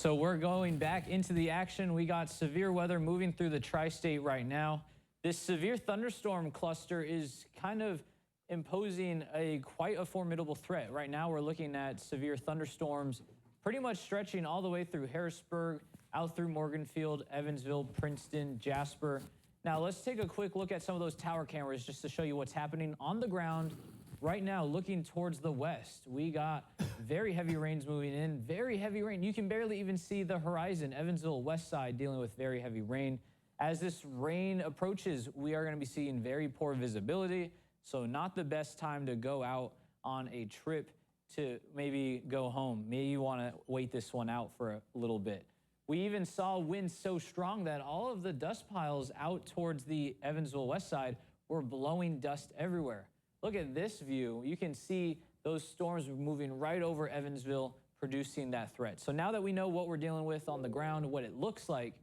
So we're going back into the action. We got severe weather moving through the tri-state right now. This severe thunderstorm cluster is kind of imposing quite a formidable threat. Right now we're looking at severe thunderstorms pretty much stretching all the way through Harrisburg, out through Morganfield, Evansville, Princeton, Jasper. Now let's take a quick look at some of those tower cameras just to show you what's happening on the ground right now. Looking towards the west, we got very heavy rains moving in, very heavy rain. You can barely even see the horizon. Evansville west side dealing with very heavy rain. As this rain approaches, we are going to be seeing very poor visibility. So not the best time to go out on a trip to maybe go home. Maybe you want to wait this one out for a little bit. We even saw winds so strong that all of the dust piles out towards the Evansville west side were blowing dust everywhere. Look at this view. You can see those storms moving right over Evansville, producing that threat. So now that we know what we're dealing with on the ground, what it looks like,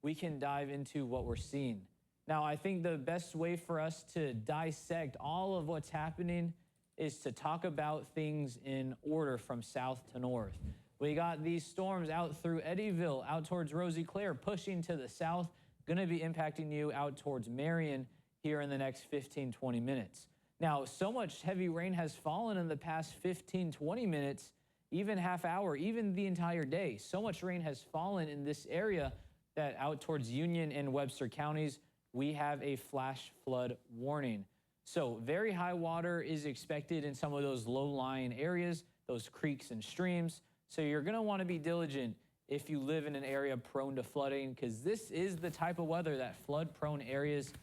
we can dive into what we're seeing. Now, I think the best way for us to dissect all of what's happening is to talk about things in order from south to north. We got these storms out through Eddyville, out towards Rosie Clare, pushing to the south, going to be impacting you out towards Marion here in the next 15, 20 minutes. Now, so much heavy rain has fallen in the past 15, 20 minutes, even half hour, even the entire day. So much rain has fallen in this area that out towards Union and Webster counties, we have a flash flood warning. So very high water is expected in some of those low-lying areas, those creeks and streams. So you're going to want to be diligent if you live in an area prone to flooding, because this is the type of weather that flood-prone areas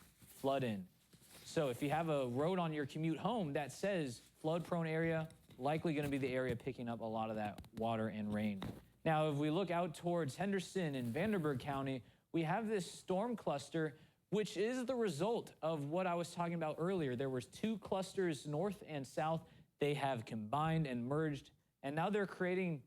flood in. So if you have a road on your commute home that says flood-prone area, likely going to be the area picking up a lot of that water and rain. Now, if we look out towards Henderson and Vanderburgh County, we have this storm cluster, which is the result of what I was talking about earlier. There was two clusters, north and south. They have combined and merged, and now they're creating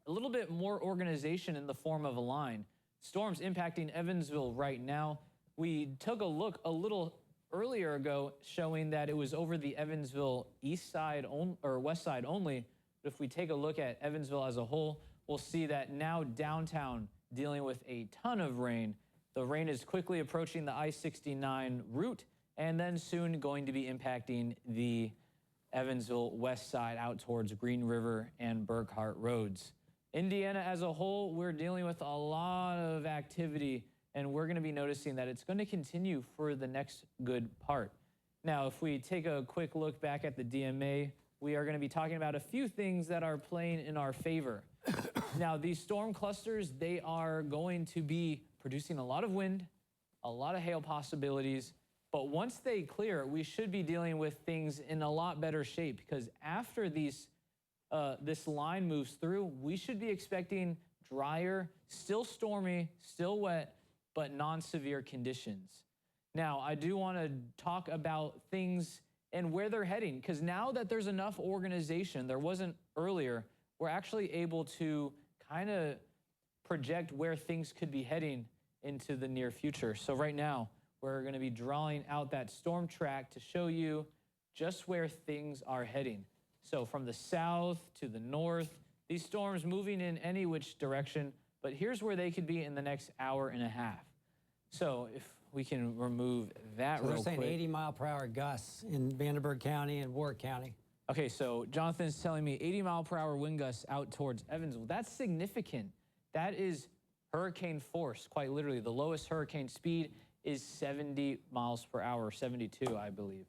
a little bit more organization in the form of a line. Storms impacting Evansville right now. We took a look a little earlier ago showing that it was over the Evansville east side or west side only. But if we take a look at Evansville as a whole, we'll see that now downtown dealing with a ton of rain. The rain is quickly approaching the I-69 route and then soon going to be impacting the Evansville west side out towards Green River and Burkhart roads. Indiana as a whole, we're dealing with a lot of activity, and we're going to be noticing that it's going to continue for the next good part. Now, if we take a quick look back at the DMA, we are going to be talking about a few things that are playing in our favor. Now, these storm clusters, they are going to be producing a lot of wind, a lot of hail possibilities, but once they clear, we should be dealing with things in a lot better shape, because after this line moves through, we should be expecting drier, still stormy, still wet, but non-severe conditions. Now, I do want to talk about things and where they're heading, because now that there's enough organization, there wasn't earlier, we're actually able to kind of project where things could be heading into the near future. So right now, we're going to be drawing out that storm track to show you just where things are heading. So from the south to the north, these storms moving in any which direction, but here's where they could be in the next hour and a half. So if we can remove that real quick. They're saying 80-mile-per-hour gusts in Vanderburgh County and Warwick County. Okay, so Jonathan's telling me 80-mile-per-hour wind gusts out towards Evansville. That's significant. That is hurricane force, quite literally. The lowest hurricane speed is 70 miles per hour, 72, I believe.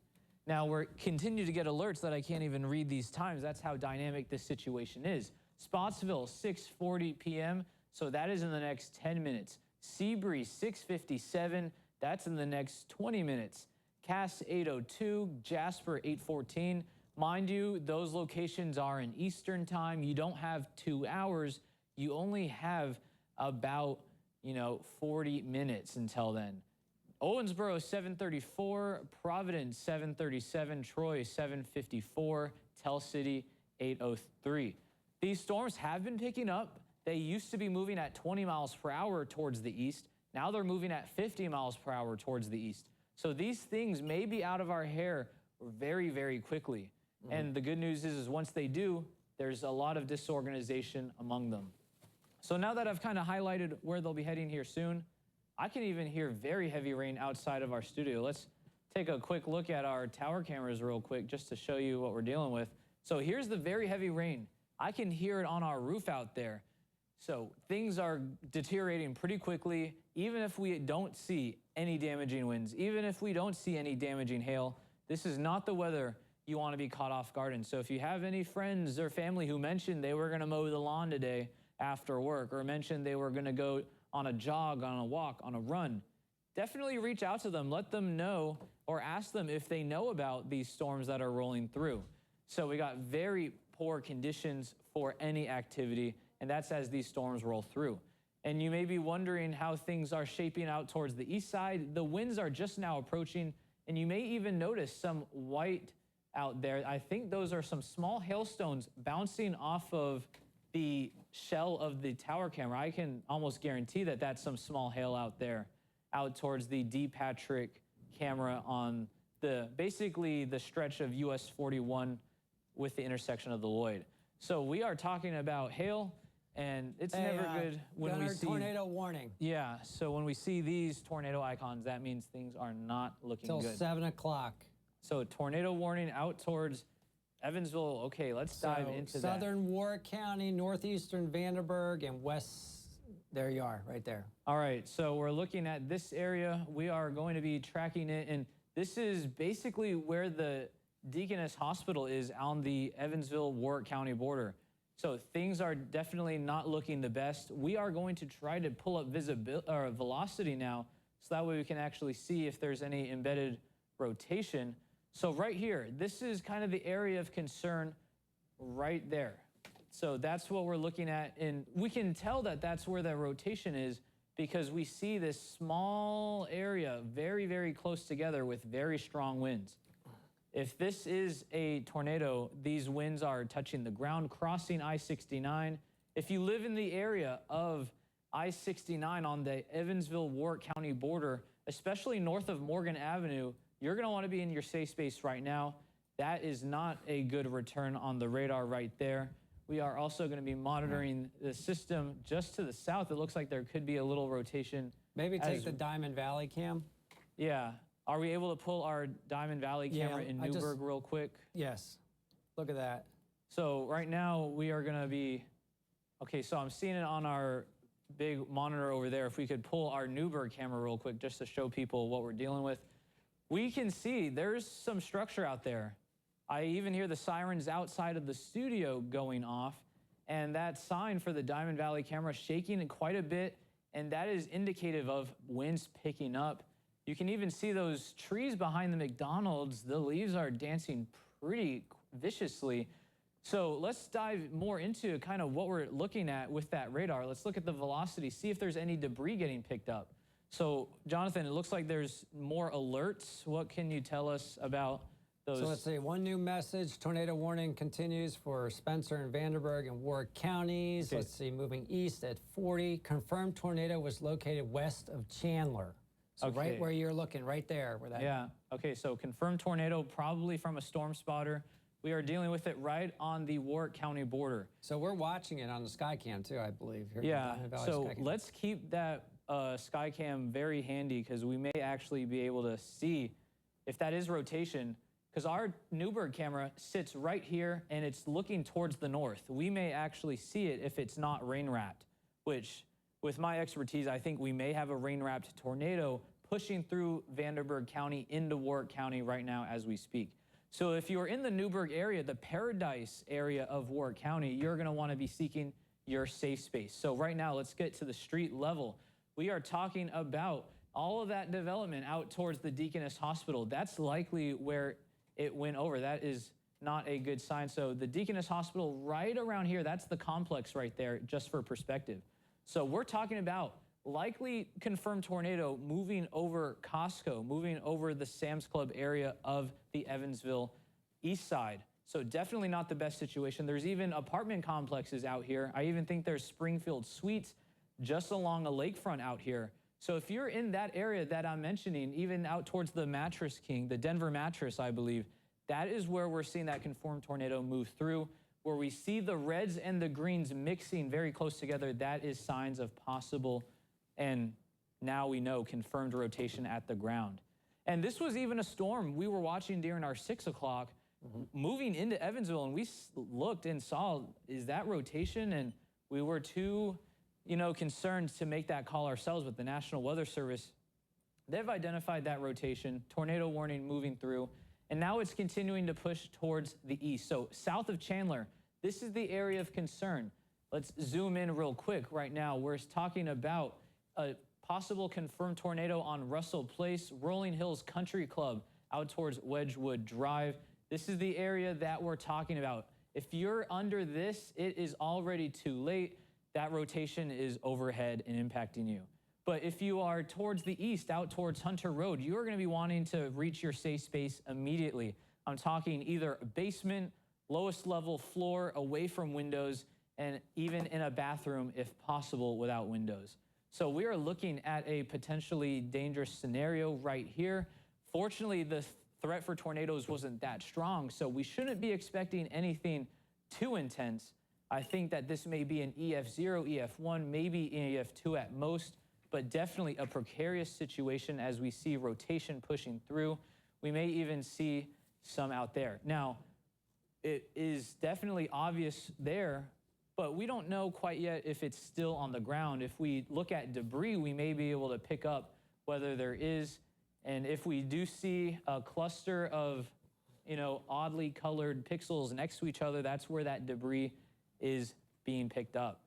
Now, we're continue to get alerts that I can't even read these times. That's how dynamic this situation is. Spotsville, 6:40 p.m., so that is in the next 10 minutes. Seabreeze, 6:57, that's in the next 20 minutes. Cass, 8:02, Jasper, 8:14. Mind you, those locations are in Eastern time. You don't have 2 hours. You only have about, 40 minutes until then. Owensboro, 7:34, Providence, 7:37, Troy, 7:54, Tell City, 8:03. These storms have been picking up. They used to be moving at 20 miles per hour towards the east. Now they're moving at 50 miles per hour towards the east. So these things may be out of our hair very, very quickly. And the good news is once they do, there's a lot of disorganization among them. So now that I've kind of highlighted where they'll be heading here soon, I can even hear very heavy rain outside of our studio. Let's take a quick look at our tower cameras real quick just to show you what we're dealing with. So here's the very heavy rain. I can hear it on our roof out there. So things are deteriorating pretty quickly, even if we don't see any damaging winds, even if we don't see any damaging hail. This is not the weather you want to be caught off guard in. So if you have any friends or family who mentioned they were going to mow the lawn today after work, or mentioned they were going to go on a jog, on a walk, on a run, definitely reach out to them. Let them know or ask them if they know about these storms that are rolling through. So we got very poor conditions for any activity, and that's as these storms roll through. And you may be wondering how things are shaping out towards the east side. The winds are just now approaching, and you may even notice some white out there. I think those are some small hailstones bouncing off of the shell of the tower camera. I can almost guarantee that that's some small hail out there, out towards the D. Patrick camera on basically the stretch of US 41 with the intersection of the Lloyd. So we are talking about hail, and it's never good when we see tornado warning. Yeah, so when we see these tornado icons, that means things are not looking Till good. 7 o'clock. So tornado warning out towards Evansville. Okay, let's dive into that. Southern Warwick County, northeastern Vanderburgh, and west, there you are, right there. All right, so we're looking at this area. We are going to be tracking it, and this is basically where the Deaconess Hospital is on the Evansville-Warwick County border. So things are definitely not looking the best. We are going to try to pull up velocity now, so that way we can actually see if there's any embedded rotation. So right here, this is kind of the area of concern right there. So that's what we're looking at, and we can tell that that's where the rotation is because we see this small area very, very close together with very strong winds. If this is a tornado, these winds are touching the ground, crossing I-69. If you live in the area of I-69 on the Evansville-Warwick County border, especially north of Morgan Avenue, you're going to want to be in your safe space right now. That is not a good return on the radar right there. We are also going to be monitoring the system just to the south. It looks like there could be a little rotation. Maybe take the Diamond Valley cam. Yeah. Are we able to pull our Diamond Valley camera in Newburgh real quick? Yes. Look at that. So right now we are going to be, okay, so I'm seeing it on our big monitor over there. If we could pull our Newburgh camera real quick just to show people what we're dealing with. We can see there's some structure out there. I even hear the sirens outside of the studio going off, and that sign for the Diamond Valley camera shaking quite a bit, and that is indicative of winds picking up. You can even see those trees behind the McDonald's. The leaves are dancing pretty viciously. So let's dive more into kind of what we're looking at with that radar. Let's look at the velocity, see if there's any debris getting picked up. So Jonathan, it looks like there's more alerts. What can you tell us about those? So let's see, one new message, tornado warning continues for Spencer and Vanderburgh and Warwick counties. Okay. Let's see, moving east at 40. Confirmed tornado was located west of Chandler. So right where you're looking, right there. Where that. Yeah, okay, so confirmed tornado, probably from a storm spotter. We are dealing with it right on the Warwick County border. So we're watching it on the Skycam too, I believe. Here Yeah, so let's keep that Skycam very handy because we may actually be able to see if that is rotation, because our Newburgh camera sits right here and it's looking towards the north. We may actually see it if it's not rain wrapped, which with my expertise, I think we may have a rain wrapped tornado pushing through Vanderburgh County into Warwick County right now as we speak. So if you're in the Newburgh area, the Paradise area of Warwick County, you're going to want to be seeking your safe space. So right now, let's get to the street level. We are talking about all of that development out towards the Deaconess Hospital. That's likely where it went over. That is not a good sign. So the Deaconess Hospital right around here, that's the complex right there, just for perspective. So we're talking about likely confirmed tornado moving over Costco, moving over the Sam's Club area of the Evansville east side. So definitely not the best situation. There's even apartment complexes out here. I even think there's Springfield Suites just along a lakefront out here. So if you're in that area that I'm mentioning, even out towards the Mattress King, the Denver Mattress, I believe, that is where we're seeing that confirmed tornado move through. where we see the reds and the greens mixing very close together, that is signs of possible, and now we know, confirmed rotation at the ground. And this was even a storm we were watching during our 6 o'clock moving into Evansville, and we looked and saw, is that rotation? And we were too, concerned to make that call ourselves, but the National Weather Service, they've identified that rotation, tornado warning moving through, and now it's continuing to push towards the east. So south of Chandler, this is the area of concern. Let's zoom in real quick right now. We're talking about a possible confirmed tornado on Russell Place, Rolling Hills Country Club, out towards Wedgewood Drive. This is the area that we're talking about. If you're under this, it is already too late. That rotation is overhead and impacting you. But if you are towards the east, out towards Hunter Road, you are going to be wanting to reach your safe space immediately. I'm talking either a basement, lowest level floor, away from windows, and even in a bathroom if possible without windows. So we are looking at a potentially dangerous scenario right here. Fortunately, the threat for tornadoes wasn't that strong, so we shouldn't be expecting anything too intense. I think that this may be an EF0, EF1, maybe EF2 at most, but definitely a precarious situation as we see rotation pushing through. We may even see some out there. Now, it is definitely obvious there, but we don't know quite yet if it's still on the ground. If we look at debris, we may be able to pick up whether there is, and if we do see a cluster of, oddly colored pixels next to each other, that's where that debris is being picked up.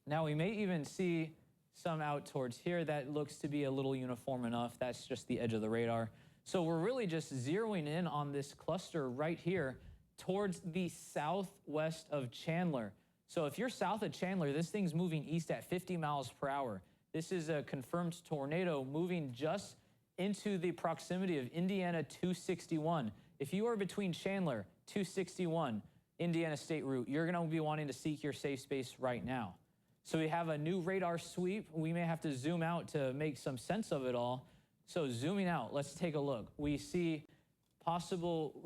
Now, we may even see some out towards here that looks to be a little uniform enough. That's just the edge of the radar. So we're really just zeroing in on this cluster right here towards the southwest of Chandler. So if you're south of Chandler, this thing's moving east at 50 miles per hour. This is a confirmed tornado moving just into the proximity of Indiana 261. If you are between Chandler, 261, Indiana State Route, you're going to be wanting to seek your safe space right now. So we have a new radar sweep. We may have to zoom out to make some sense of it all. So zooming out, let's take a look. We see possible